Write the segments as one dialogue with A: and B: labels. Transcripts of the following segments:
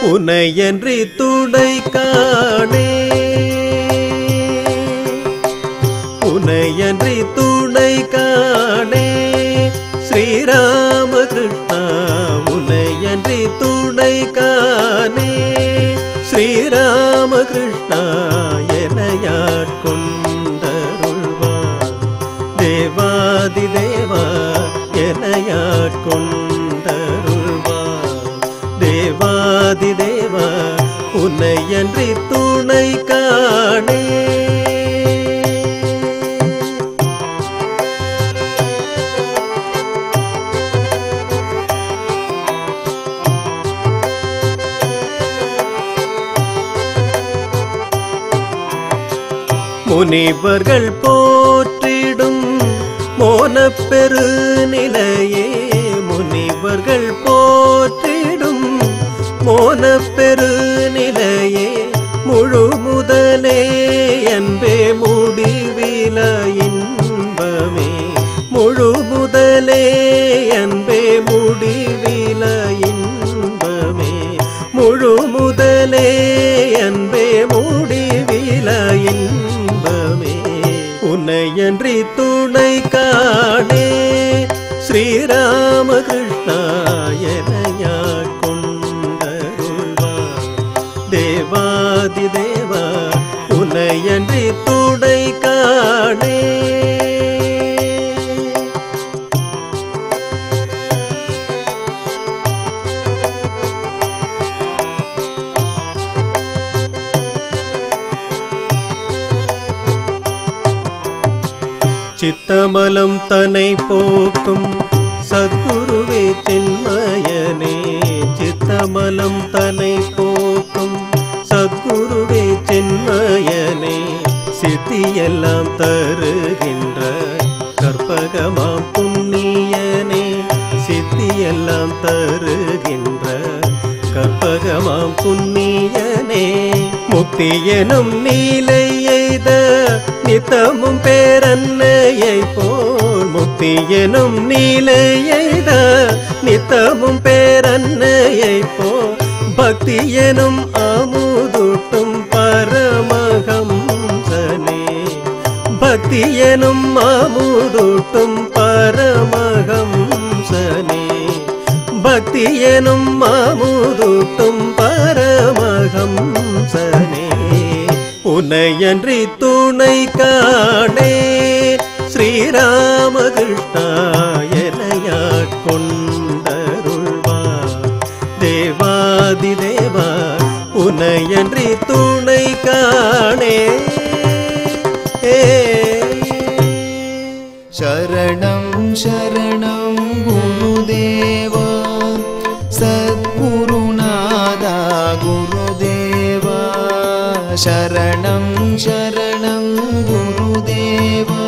A: உனையன்றி துணை காணே உனையன்றி துணை காணே ஸ்ரீராமகிருஷ்ணா உனையன்றி துணை காணே ஸ்ரீராமகிருஷ்ணா எனையாட்கொண்டருள்வார் தேவாதி தேவா எனையாட்கொண்டருள்வார் தேவாதி தேவா உன்னையன்றி துணை காணே முனிவர்கள் போற்றிடும் மோனப்பெரு நிலையே முனிவர்கள் போற்றிடும் மோனப்பெரு நிலையே முழு முதலே அன்பே முடிவில இன்பமே முழு முதலே அன்பே முடிவில இன்பமே முழு முதலே அன்பே முடிவில இன்பமே உன்னையன்றி துணை காணே ஸ்ரீராமகிருஷ்ணா எனையாட்கொண்டருள்வார் தேவாதி தேவா உன்னையன்றி துணை காணே சித்தமலம் தன்னை போக்கும் சத்குருவே சின்மயனே சித்தமலம் தன்னை போக்கும் சத்குருவே சின்மயனே சித்தியெல்லாம் தருகின்ற கற்பகமாம் புண்ணியனே சித்தியெல்லாம் தருகின்ற கற்பகமாம் புண்ணியனே முக்தி எனும் நீலை எய்த நித்தமும் பேரன்னையை போல் முக்தி எனும் நீலை எய்த நித்தமும் பேரன்னையை போல் பக்தி எனும் அமுதூட்டும் பரமஹம்சனே பக்தி எனும் அமுதூட்டும் பரமஹம்சனே பக்தி எனும் அமுதூட்டும் பரமஹம்சனே உன்னையன்றி துணை காணே ஸ்ரீராமகிருஷ்ணா எனையாட்கொண்டருள்வார் தேவாதி தேவா உன்னையன்றி துணை காணே
B: சரணம் சரணம் குருதேவா சத்குருநாதா குருதேவா சரணம் சரணம் குருதேவா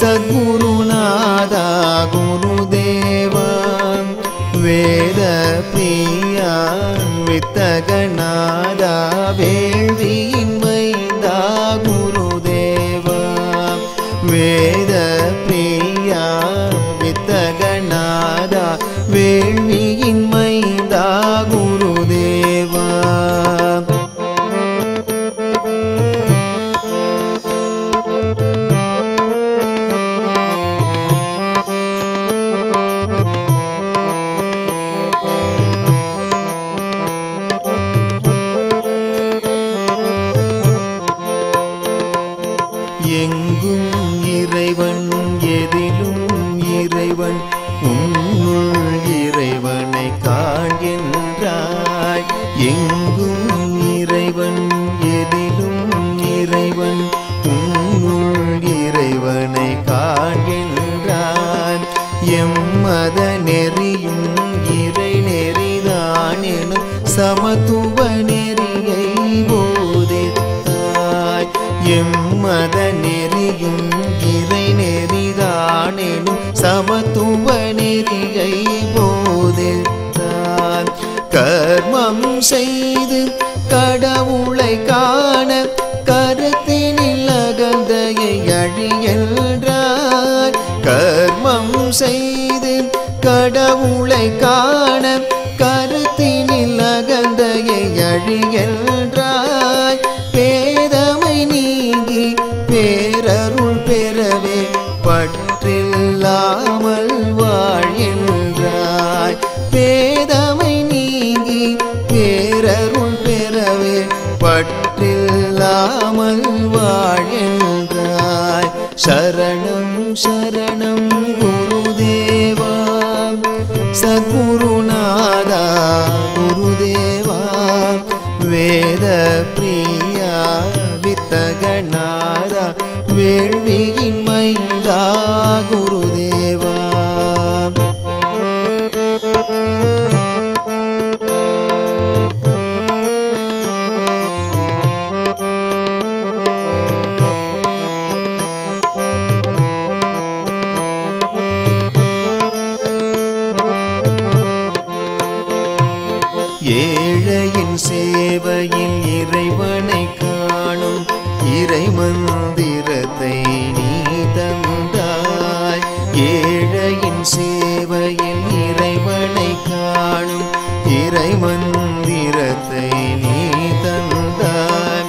B: சத்குருநாதா குருதேவா வேத பிரியா வித்தகநாதா வேள்வியின் மைந்தா குருதேவா வேத பிரியா வித்தகநாதா வேள்வியின் மைந்தா குருதேவா எங்கும் இறைவன் எதிலும் இறைவன் உன்னுள் இறைவனை காண்கின்றாய் எங்கும் இறைவன் எதிலும் இறைவன் உன்னுள் இறைவனை காண்கின்றான் எம்மத நெறியும் இறை நெறிதான் எனும் சமத்துவ நெறியை போதித்தாய் எம்மத நெறியும் இறை நெறிதானெனும் சமத்துவ நெறியை போதித்தார் கர்மம் செய்து கடவுளை காண கருத்தினில் அகந்தையை அழியன்றார் கர்மம் செய்து கடவுளை காண கருத்தினில் அகந்தை அழியன்றாய் பேதமை நீங்கி பேரருள் பெறவே பற்றில்லாமல் வாழ்கின்றாய் பேதமை நீங்கி பேரருள் பெறவே பற்றில்லாமல் வாழ்கின்றாய் சரணம் சரணம் குருதேவா சத்குருநாதா குருதேவா வேத பிரியா வித்தகநாதா வேள்வியின் மைந்தா குருதேவா ஏழையின் சேவையில் இறைவனை காணும் இறை மந்திரத்தை நீ தந்தாய் ஏழையின் சேவையில் இறைவனை காணும் இறை மந்திரத்தை நீ தந்தாய்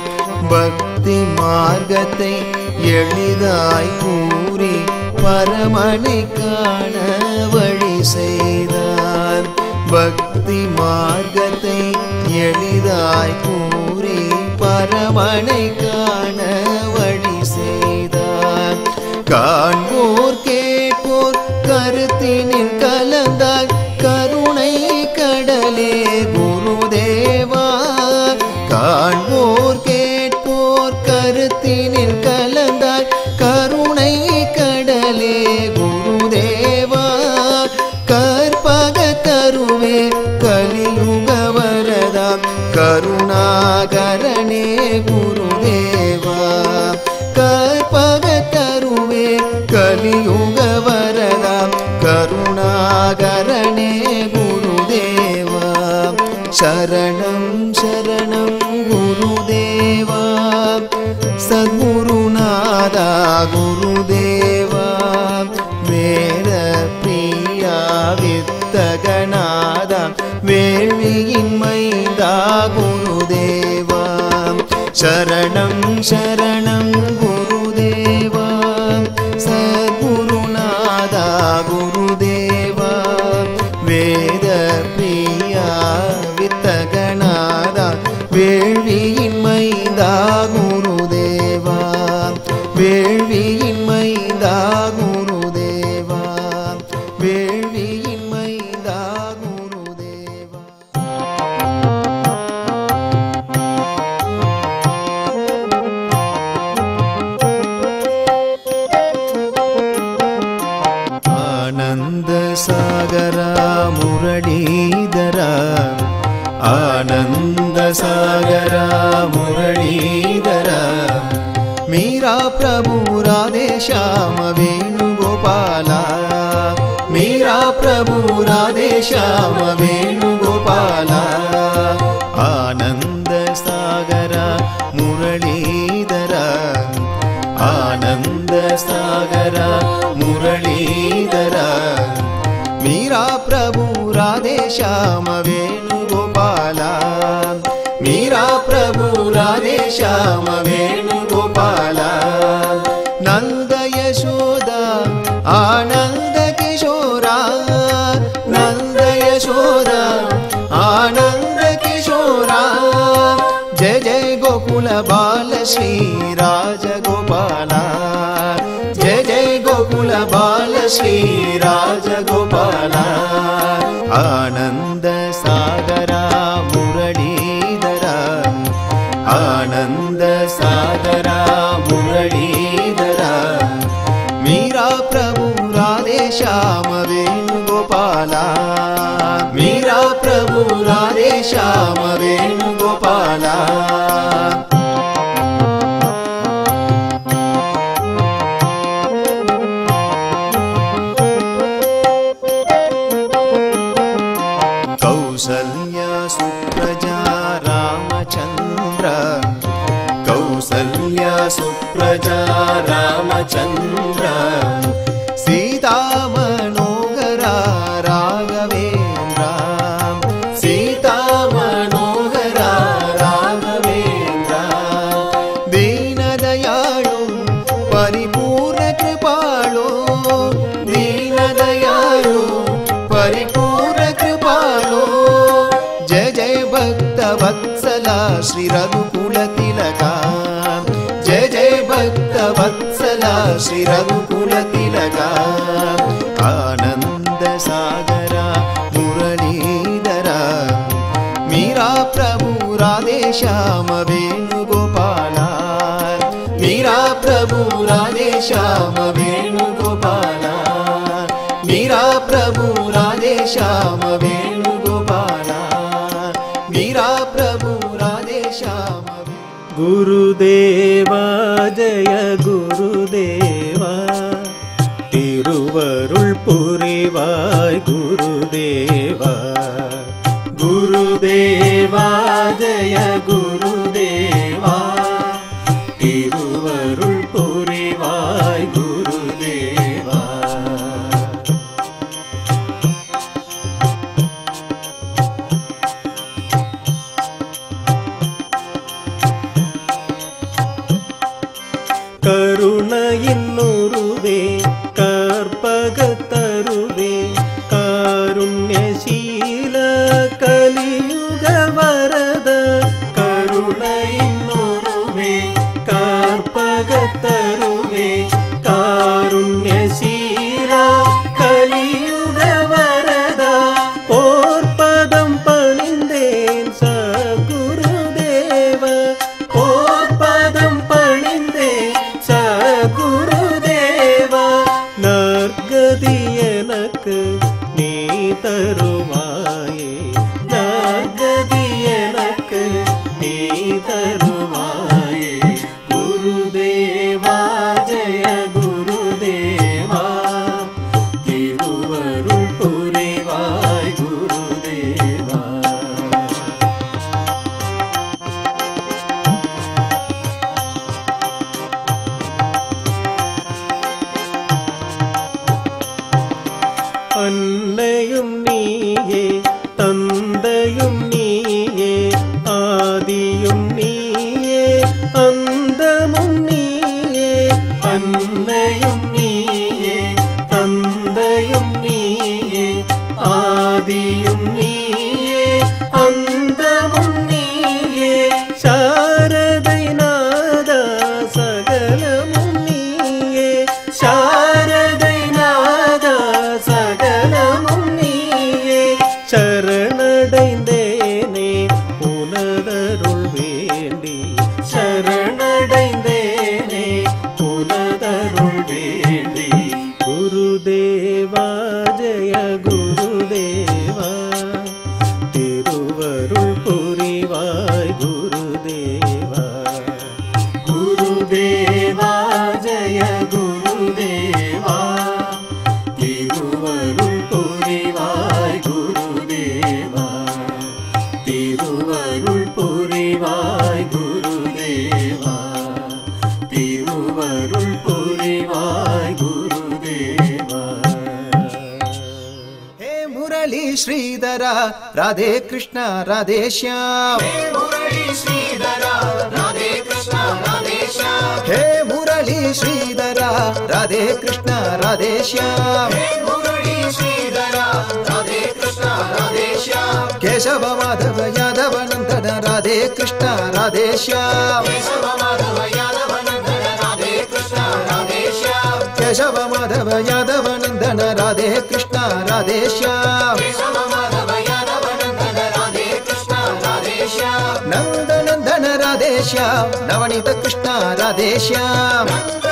B: பக்தி மார்க்கத்தை எளிதாய் கூறி பரமனை காண வழி செய்தார் பக்தி மார்க்கத்தை எளிதாய் கூறி பரமனை காண வழி செய்தார் காண்போர் கேட்போர் கருத்தினில் கலந்தாய் கருணை கடலே குருதேவா காண்போர் கேட்போர் கருத்தினில் கலந்தாய் கருணை கடலே குருதேவா கற்பக தருவே கலியுக வரதா கருணாகரனே குருதேவா கற்பக தருவே கலியுக வரதா கருணாகரனே குருதேவா சரணம் சரணம் குருதேவா சத்குருநாதா குருதேவா வேத பிரியா வித்தகநாதா வேள்வியின் மைந்தா குருதேவா சரணம் சரணம் குருதேவா சத்குருநாதா குருதேவா வேத பிரியா வித்தகநாதா வேள்வியின் மைந்தா குருதேவா வேள்வியின் மைந்தா குருதேவா வேள்வியின் மைந்தா குருதேவா ஆனந்த சாகரா முரளீதரா ஆனந்த சாகரா முரளீதரா மீரா பிரபு ராधे श्याम वेणुगोपाला மீரா பிரபு ராधे श्याम वेणुगोपाला ஆனந்த சாகரா முரளீதரா ஆனந்த சாகரா முரளீதரா மீரா பிரபு ராधे श्याम वेणुगोपाला மீரா பிரபு ராधे श्याम वेणुगोपाला नंद यशोदा आनंद किशोरा नंद यशोदा आनंद किशोरा जय जय गोकुल बाल श्री राजगोपाला जय जय गोकुल बाल श्री राजगोपाला आनंद सागरा मुरलीधरा आनंद सागरा मुरलीधरा मीरा प्रभु राधे श्याम वेणुगोपाला मीरा प्रभु राधे श्याम वेणुगोपाला कौसल्या सुप्रजा रामचंद्र कौसल्या सुप्रजा रामचंद्र सीता मनोहरा राघवेन्द्र सीता मनोहरा वत्सला श्री रघुकुल तिलका जय जय भक्त वत्सला श्री रघुकुल तिलका आनंद सागरा मुरलीधरा मीरा प्रभु राधे श्याम वेणुगोपाला मीरा प्रभु राधे श्याम वेणुगोपाला मीरा प्रभु राधे श्याम वेणुगोपाला मीरा प्रभु राधे श्याम
A: गुरुदेवा जय गुरुदेवा तिरुवरुள் पुरिवाय गुरुदेवा गुरुदेवा जय गुरुदेवा तिरुवरुள் पुरिवाय गुरुदेवा கருணையின்னுருவே கற்பகத்தருவே காருண்யசீல கலியுக வரத கருணையின்னுருவே கற்பகத்தருவே காருண்யசீல கலியுக வரத போர்பதம் பணிந்தேன் சகுருதேவ போர்பதம் பணிந்தேன் சகுருதேவா நற்கதி எனக்கு நீ தருவாயே நற்கதி எனக்கு நீ தருவாயே குருதேவா ஜய குருதேவா திருவருள் புரிவாய் குருதேவா அன்னையும் நீயே தந்தையும் நீயே ஆதியும் நீயே அந்தமும் நீயே அன்னையும் நீயே தந்தையும் நீயே ஆதியும் நீயே அந்தமும் நீயே சாரதை நாதா சகலமும் நீயே சாரதை நாதா சகலமும் நீயே சரணடைந்தேனே உனதருள் வேண்டி சரணடைந்தேனே உனதருள் வேண்டி குருதேவா ஜய குருதேவா திருவருள் புரிவாய் குருதேவா குருதேவா ஜய குருதேவா திருவருள் புரிவாய் குருதேவா திருவருள் புரிவாய் குருதேவா திருவருள் புரிவாய் குருதேவா
B: हे मुरली श्रीधरा राधे कृष्ण राधे श्याम हे मुरली श्रीधरा राधे कृष्ण राधे श्याम हे मुरली श्रीधरा राधे कृष्ण राधे श्याम हे मुरली श्रीधरा राधे कृष्ण राधे श्याम केशव माधव यादव नंदन राधे कृष्ण राधे श्याम केशव माधव यादव नंदन राधे कृष्ण राधे श्याम केशव माधव यादव नंदन राधे कृष्ण राधे श्याम केशव माधव यादव नंदन राधे कृष्ण राधे श्याम नंद नंदन राधे श्याम नवनीत कृष्ण राधे श्याम नंदन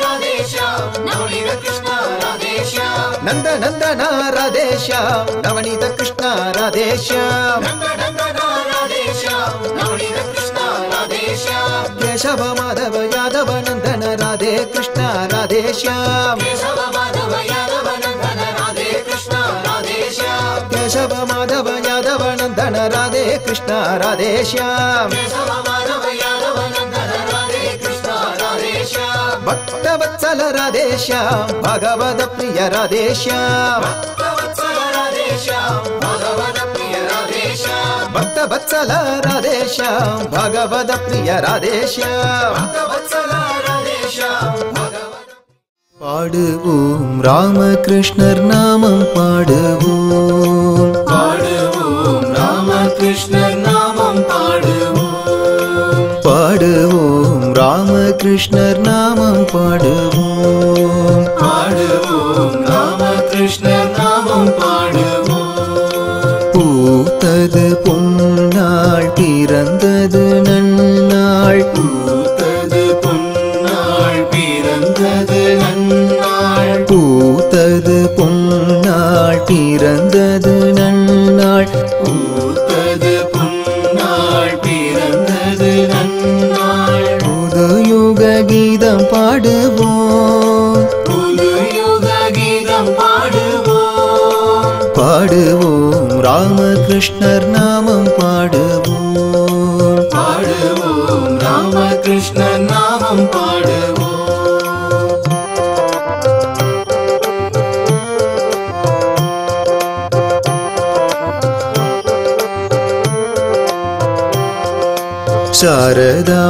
B: राधे श्याम नवनीत कृष्ण राधे श्याम नंद नंदन राधे श्याम नवनीत कृष्ण राधे श्याम नंदन राधे श्याम नवनीत कृष्ण राधे श्याम केशव माधव यादव नंदन राधे कृष्ण राधे श्याम केशव माधव यादव नंदन राधे कृष्ण राधे श्याम केशव माधव यादव नंदन राधे कृष्ण राधे श्याम केशव माधव यादव नंदन राधे कृष्ण राधे श्याम भक्त वत्सल राधे श्याम भगवद प्रिय राधे श्याम भक्त वत्सल राधे श्याम भगवद प्रिय राधे श्याम भक्त वत्सल राधे श्याम भगवद प्रिय राधे श्याम भक्त वत्सल राधे श्याम பாடுவோம் ராமகிருஷ்ணர் நாமம் பாடுவோம்
A: பாடுவோம் ராமகிருஷ்ணர் நாமம் பாடுவோம்
B: ராமகிருஷ்ணர் நாமம் பாடுவோம்.
A: பாடுவோம் ராமகிருஷ்ணர் நாமம் பாடுவோம்.
B: பூத்தது பொன்னாள் பிறந்தது நன்னாள்.
A: பூத்தது பொன்னாள் பிறந்தது நன்னாள்.
B: பூத்தது பொன்னாள் பிறந்தது நன்னாள்.
A: பூத்தது பொன்னாள் பிறந்தது நன்னாள்.
B: புது யுக கீதம் பாடுவோம்.
A: புது யுக கீதம் பாடுவோம்.
B: பாடுவோம் ராமகிருஷ்ணர் நாமம் பாடுவோம்.
A: பாடுவோம் ராமகிருஷ்ணர் நாமம் பாடுவோம்.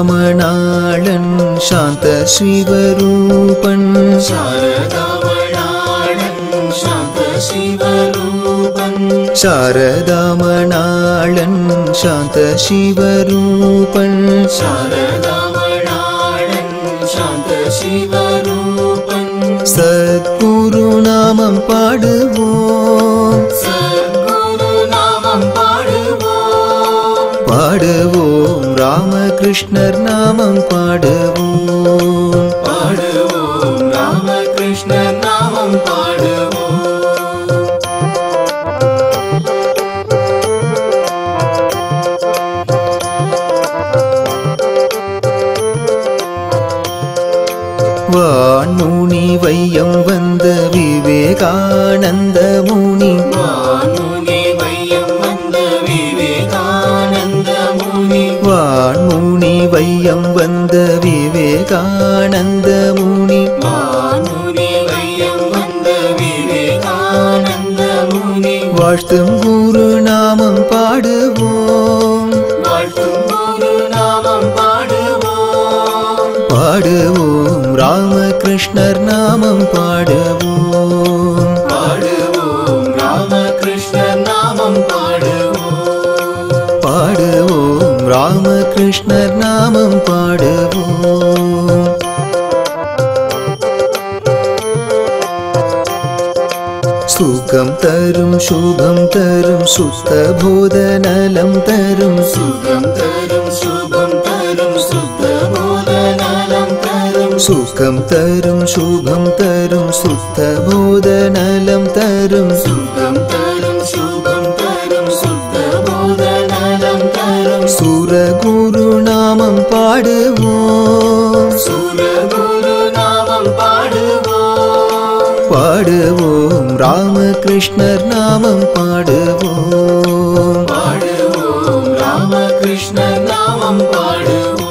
B: சாரதாமணாளன் சாந்த சிவரூபன்.
A: சாரதாமணாளன் சாந்த சிவரூபன்.
B: சாரதாமணாளன் சாந்த சிவரூபன்.
A: சாரதாமணாளன் சாந்த சிவரூபன்.
B: சத்குரு நாமம் பாடுவோம்.
A: சத்குரு நாமம் பாடுவோம்.
B: பாடுவோம் ராமகிருஷ்ணர் நாமம் பாடுவோம்.
A: பாடுவோம் ராமகிருஷ்ணர் நாமம் பாடுவோம்.
B: வான்முனி வையம் வந்த விவேகானந்த முனி.
A: வான்முனி வையம் வந்த விவேகானந்த முனி.
B: வான்முனி வையம் வந்த விவேகானந்த முனி.
A: வான்முனி வையம் வந்த விவேகானந்த முனி.
B: வாழ்த்தும் குரு நாமம் பாடுவோம்.
A: வாழ்த்தும் குரு நாமம் பாடுவோம்.
B: பாடுவோம் ராமகிருஷ்ணர் நாமம் பாடுவோம்.
A: பாடுவோம் ராமகிருஷ்ணர் நாமம் பாடுவோம்.
B: பாடுவோம் ராமகிருஷ்ணர் நாமம் பாடுவோம். சுகம் தரும் சுபம் தரும் சுத்த போத நலம் தரும்.
A: சுகம் தரும் சுபம் தரும் சுத்த போத நலம் தரும்.
B: சுகம் தரும் சுபம் தரும் சுத்த போத நலம் தரும்.
A: சுகம் தரும் சுபம் தரும் சுத்த போத நலம் தரும்.
B: சுரகுரு நாமம் பாடுவோம்.
A: சுரகுரு நாமம் பாடுவோம்.
B: பாடுவோம் ராமகிருஷ்ணர் நாமம் பாடுவோம்.
A: பாடுவோம் ராமகிருஷ்ணர் நாமம் பாடுவோம்.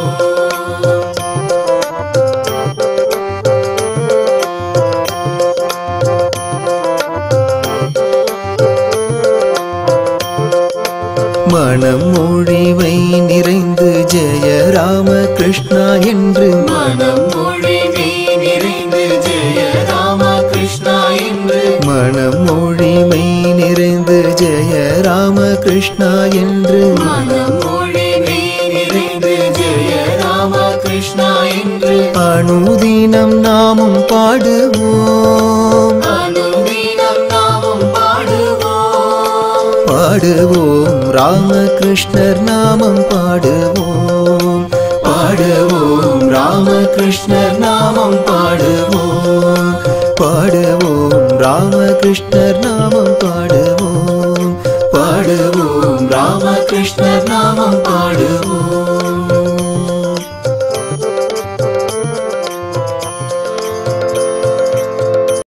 B: மனம் மொழிவை நிறைந்து ஜெய ராமகிருஷ்ணா என்று.
A: மனம் மொழிவை நிறைந்து ஜெய ராமகிருஷ்ணா என்று.
B: மனம் மொழிமை நிறைந்து ஜெய ராமகிருஷ்ணா என்று.
A: மனம் மொழிவை நிறைந்து ஜெய ராமகிருஷ்ணா என்று.
B: அனுதினம் நாமும் பாடுவோம்.
A: அனுதினம் நாமம் பாடுவோம்.
B: பாடுவோம் ராமகிருஷ்ணர் நாமம் பாடுவோம்.
A: பாடுவோம் ராமகிருஷ்ணர் நாமம் பாடுவோம்.
B: பாடுவோம் ராமகிருஷ்ணர் நாமம் பாடுவோம்.
A: பாடுவோம் ராமகிருஷ்ணர் நாமம் பாடுவோம்.